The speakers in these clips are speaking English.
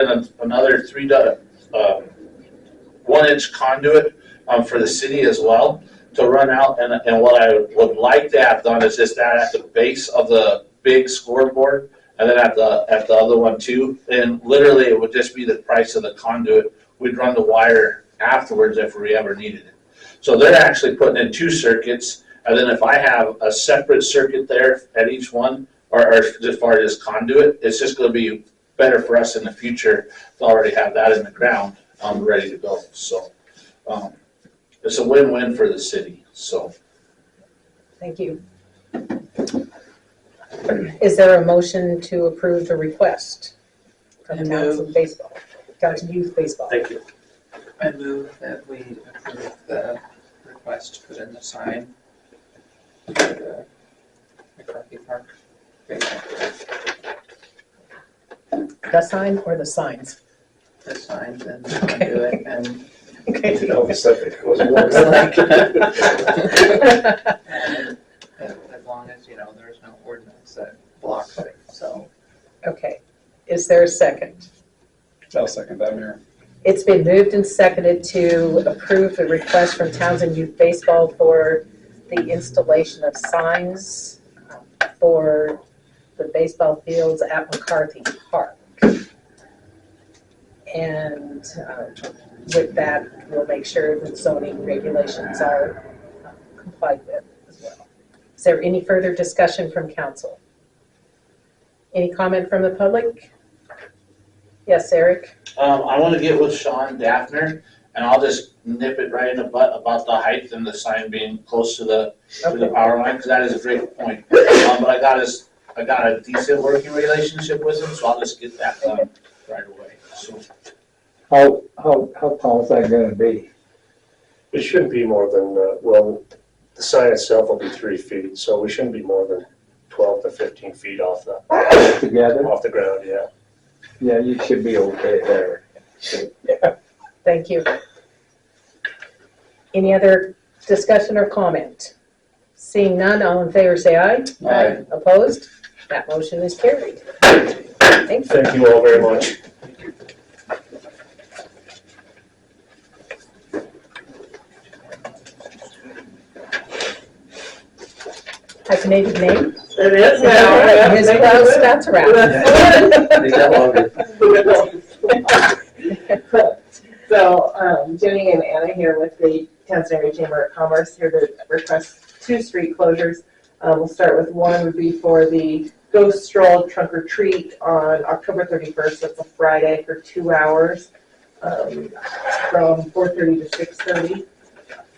another 1-inch conduit for the city as well to run out. And what I would like to have done is just that at the base of the big scoreboard, and then at the other one too. And literally, it would just be the price of the conduit. We'd run the wire afterwards if we ever needed it. So they're actually putting in 2 circuits, and then if I have a separate circuit there at each one, or as far as conduit, it's just going to be better for us in the future to already have that in the ground, ready to go. So it's a win-win for the city. So thank you. Is there a motion to approve the request from Townsend Baseball, Townsend Youth Baseball? Thank you. I move that we approve the request to put in the sign for the McCarthy Park baseball. The sign or the signs? The signs and the conduit and Okay. You know, it's like it was and as long as, there's no ordinance that blocks it, so. Okay. Is there a second? I'll second that, Mayor. It's been moved and seconded to approve the request from Townsend Youth Baseball for the installation of signs for the baseball fields at McCarthy Park. And with that, we'll make sure that zoning regulations are complied with as well. Is there any further discussion from council? Any comment from the public? Yes, Eric? I want to get with Sean Daffner, and I'll just nip it right in the butt about the height and the sign being close to the power line, because that is a great point. But I got a decent working relationship with him, so I'll just get that done right away. So How tall is that gonna be? It shouldn't be more than, the sign itself will be 3 feet, so we shouldn't be more than 12 to 15 feet off the Together? ground, yeah. Yeah, you should be okay there. Yeah. Thank you. Any other discussion or comment? Seeing none, all in favor say aye. Aye. Opposed? That motion is carried. Thank you. Thank you all very much. Hyphenated name? It is now. Ms. Klaus, that's around. So, Jenny and Anna here with the Townsend Area Chamber of Commerce here to request 2 street closures. We'll start with one would be for the Ghost Stroll Trunk or Treat on October 31st. That's a Friday for 2 hours from 4:30 to 6:30.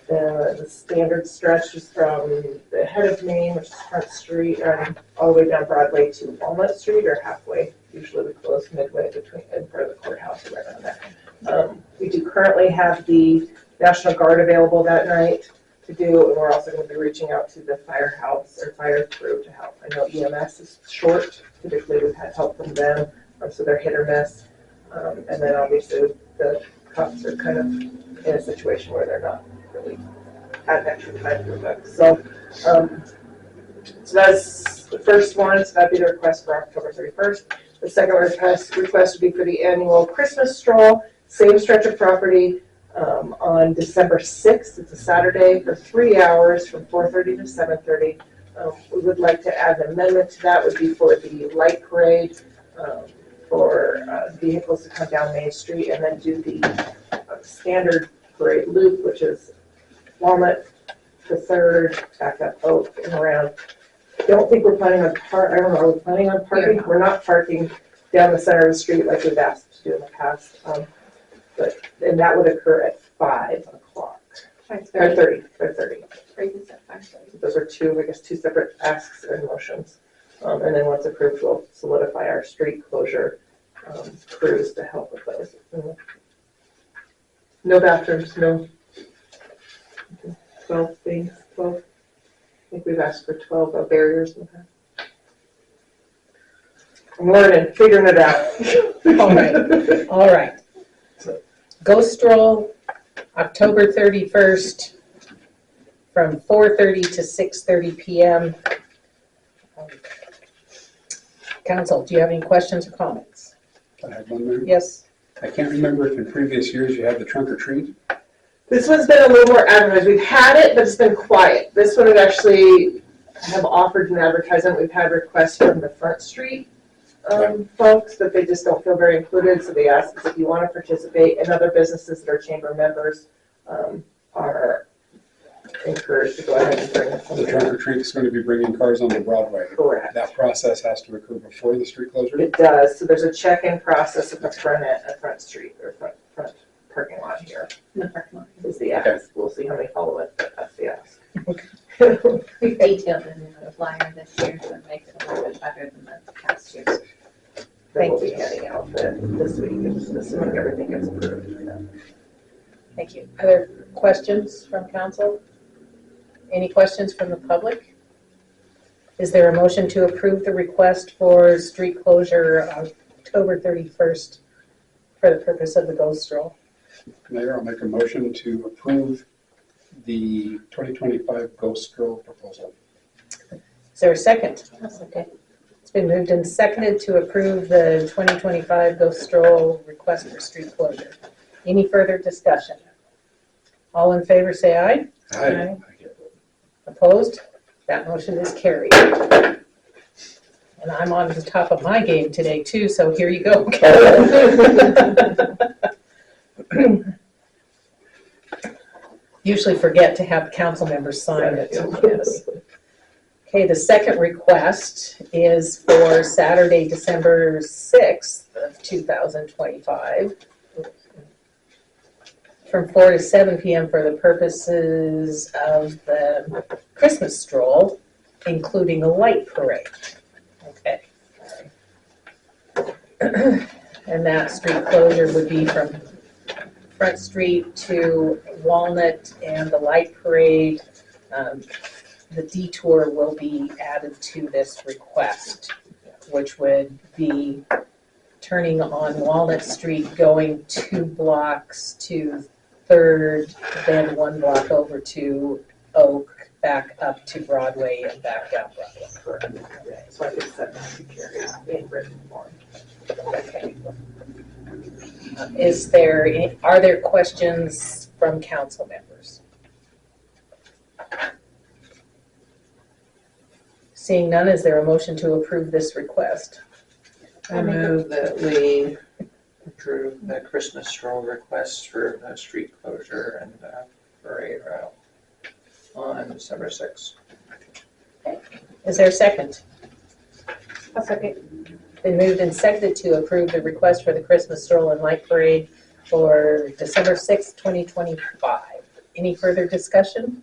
The standard stretch is from the head of Main, which is Front Street, and all the way down Broadway to Walnut Street, or halfway. Usually we close midway between in front of the courthouse or right around there. We do currently have the National Guard available that night to do, and we're also going to be reaching out to the firehouse or fire crew to help. I know EMS is short. Typically we've had help from them, so they're hit or miss. And then obviously the cops are kind of in a situation where they're not really had extra time to book. So that's the first one. So that'd be the request for October 31st. The second request would be for the annual Christmas stroll, same stretch of property on December 6th. It's a Saturday for 3 hours from 4:30 to 7:30. We would like to add an amendment to that. Would be for the light parade for vehicles to come down Main Street, and then do the standard parade loop, which is Walnut to 3rd, back up Oak and around. Don't think we're planning on I don't know, are we planning on parking? Yeah. We're not parking down the center of the street like we've asked to do in the past. And that would occur at 5 o'clock. 5:30. 5:30. Those are two separate asks and motions. And then once approved, we'll solidify our street closure crews to help with those. No bathrooms, no 12 things, 12. I think we've asked for 12 barriers in the past. I'm learning, figuring it out. All right. Ghost Stroll, October 31st, from 4:30 to 6:30 p.m. Council, do you have any questions or comments? I had one there. Yes, I can't remember if in previous years you had the trunk or treat. This one's been a little more advertised. We've had it, but it's been quiet. This one would actually have offered an advertisement. We've had requests from the Front Street folks, but they just don't feel very included, so they asked us if you want to participate, and other businesses that are chamber members are encouraged to go ahead and bring The trunk or treat is going to be bringing cars onto Broadway. Correct. That process has to occur before the street closure. It does, so there's a check-in process at the front street, or front parking lot here, in the parking lot. is the ask. We'll see how many follow it, but that's the ask. We've detailed it in the flyer this year, so it makes it a little bit better than the past years. Then we'll be handing out this week, assuming everything gets approved. thank you. Other questions from council? Any questions from the public? Is there a motion to approve the request for street closure October 31st for the purpose of the Ghost Stroll? Mayor, I'll make a motion to approve the 2025 Ghost Stroll proposal. Is there a second? Okay. It's been moved and seconded to approve the 2025 Ghost Stroll request for street closure. Any further discussion? All in favor, say aye. Aye. Opposed? That motion is carried. And I'm on the top of my game today too, so here you go. Usually forget to have council members sign it. Yes. Okay, the second request is for Saturday, December 6th of 2025, from 4 to 7 p.m. for the purposes of the Christmas stroll, including a light parade. Okay. And that street closure would be from Front Street to Walnut, and the light parade, the detour will be added to this request, which would be turning on Walnut Street, going 2 blocks to 3rd, then 1 block over to Oak, back up to Broadway, and back down Broadway. Correct. So I think that's to carry in written form. Okay. Are there questions from council members? Seeing none, is there a motion to approve this request? I move that we approve the Christmas stroll request for the street closure and parade route on December 6th. Is there a second? A second. Been moved and seconded to approve the request for the Christmas stroll and light parade for December 6th, 2025. Any further discussion?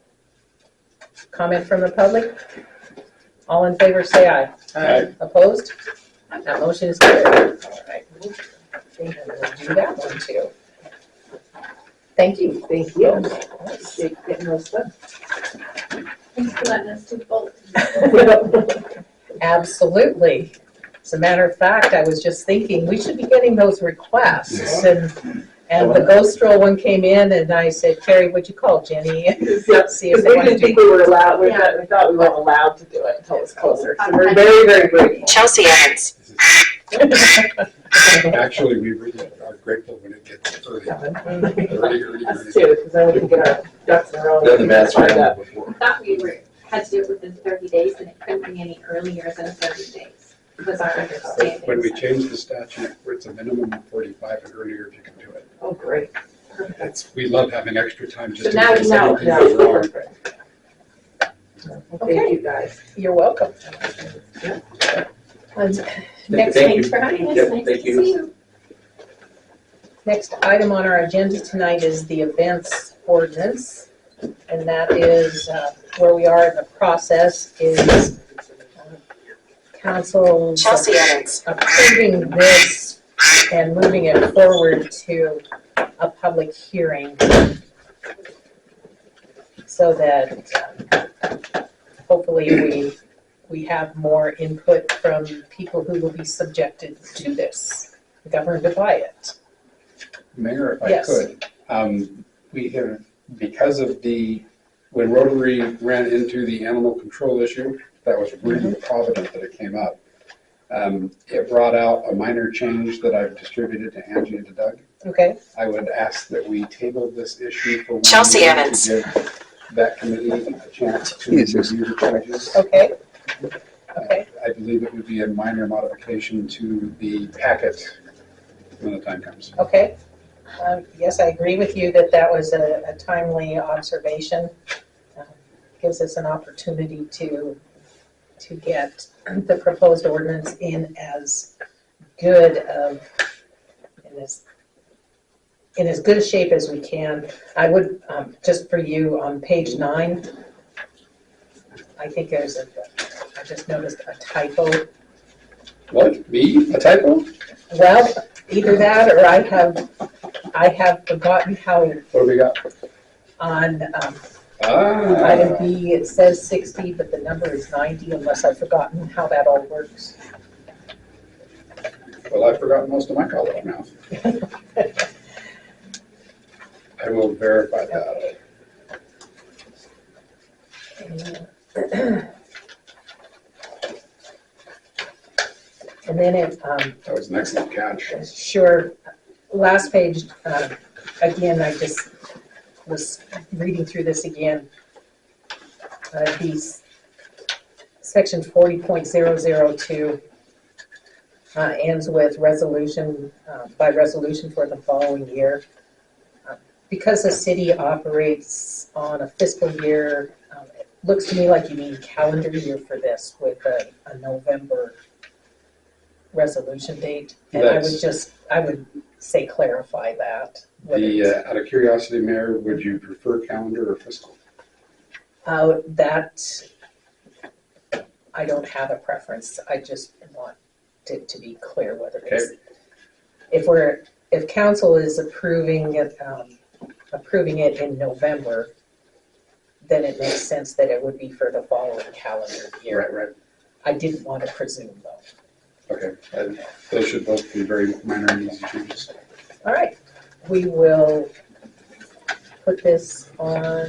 Comment from the public? All in favor, say aye. Aye. Opposed? That motion is carried. All right. I think I'm going to do that one too. Thank you. Thank you. Keep getting those done. Thanks for letting us do both. Absolutely. As a matter of fact, I was just thinking, we should be getting those requests. And the Ghost Stroll one came in, and I said, Carrie, what'd you call Jenny? Yep, See if because they we want to didn't think do. we were allowed, we thought we weren't allowed to do it until it was closer. So we're very, very grateful. Chelsea Evans. Actually, we really are grateful when it gets early. Us too, because then we can get our ducks in a row. Done the math Find out. before. I thought we had to do it within 30 days, and it couldn't be any earlier than 30 days, was our understanding. When we changed the statute, where it's a minimum of 45 and earlier if you can do it. Oh, great. We love having extra time just So in now, case now, anything goes wrong. perfect. Well, thank you, guys. You're welcome. Next, Thank you. Thanks for having us. Yep, Nice thank to you. see you. next item on our agenda tonight is the events ordinance. And that is where we are in the process is council Chelsea Evans. approving this and moving it forward to a public hearing so that hopefully we have more input from people who will be subjected to this, governed by it. Mayor, if I Yes. could, we have, because of when Rotary ran into the animal control issue, that was really provident that it came up. It brought out a minor change that I've distributed to Angie and to Doug. Okay, I would ask that we table this issue for 1 Chelsea year Evans. to give that committee a chance to Jesus. review the changes. okay, okay, I believe it would be a minor modification to the packet when the time comes. okay. Yes, I agree with you that that was a timely observation. Gives us an opportunity to get the proposed ordinance in as good of, in as good a shape as we can. I would, just for you, on page 9, I think there's I just noticed a typo. What, me, a typo? Well, either that or I have forgotten how What do we got? on item Ah, B, it says 60, but the number is 90, unless I've forgotten how that all works. well, I've forgotten most of my college math. I will verify that. And then it, That was an excellent catch. sure, last page, again, I just was reading through this again. These, section 40.002 ends with resolution, by resolution for the following year. Because the city operates on a fiscal year, it looks to me like you mean calendar year for this with a November resolution date. And I would That's- I would say clarify that. whether The, it's- out of curiosity, Mayor, would you prefer calendar or fiscal? That, I don't have a preference, I just want it to be clear whether it's, if council is approving it in November, then it makes sense that it would be for the following calendar year. Right. I didn't want to presume though. Okay, and those should both be very minor and easy changes. All right, we will put this on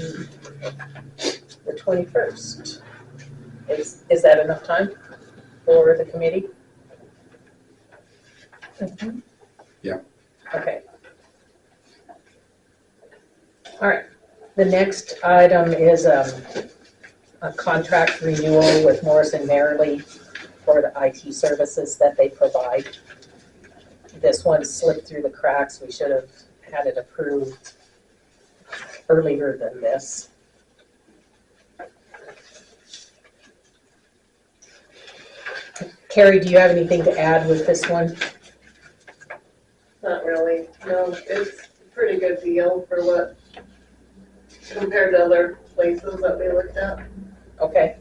the 21st. Is that enough time for the committee? Yeah. Okay. All right, the next item is a contract renewal with Morrison Merrily for the IT services that they provide. This one slipped through the cracks. We should have had it approved earlier than this. Carrie, do you have anything to add with this one? Not really, no, it's a pretty good deal for what, compared to other places that we looked at. Okay.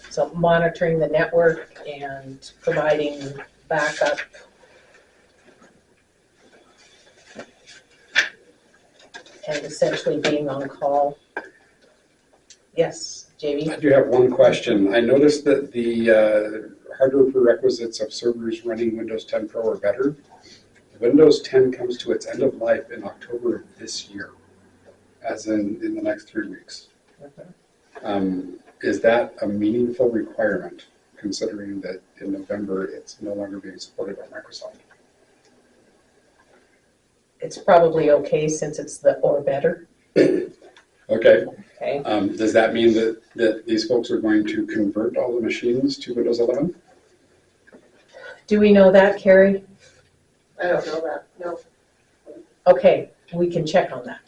So monitoring the network and providing backup. And essentially being on call. Yes, I JB? do have one question. I noticed that the hardware prerequisites of servers running Windows 10 Pro or better, Windows 10 comes to its end of life in October of this year, as in the next 3 weeks. Is that a meaningful requirement, considering that in November it's no longer being supported by Microsoft? It's probably okay since it's the or better, Okay. okay? Does that mean that these folks are going to convert all the machines to Windows 11? Do we know that, Carrie? I don't know that, no. Okay, we can check on that.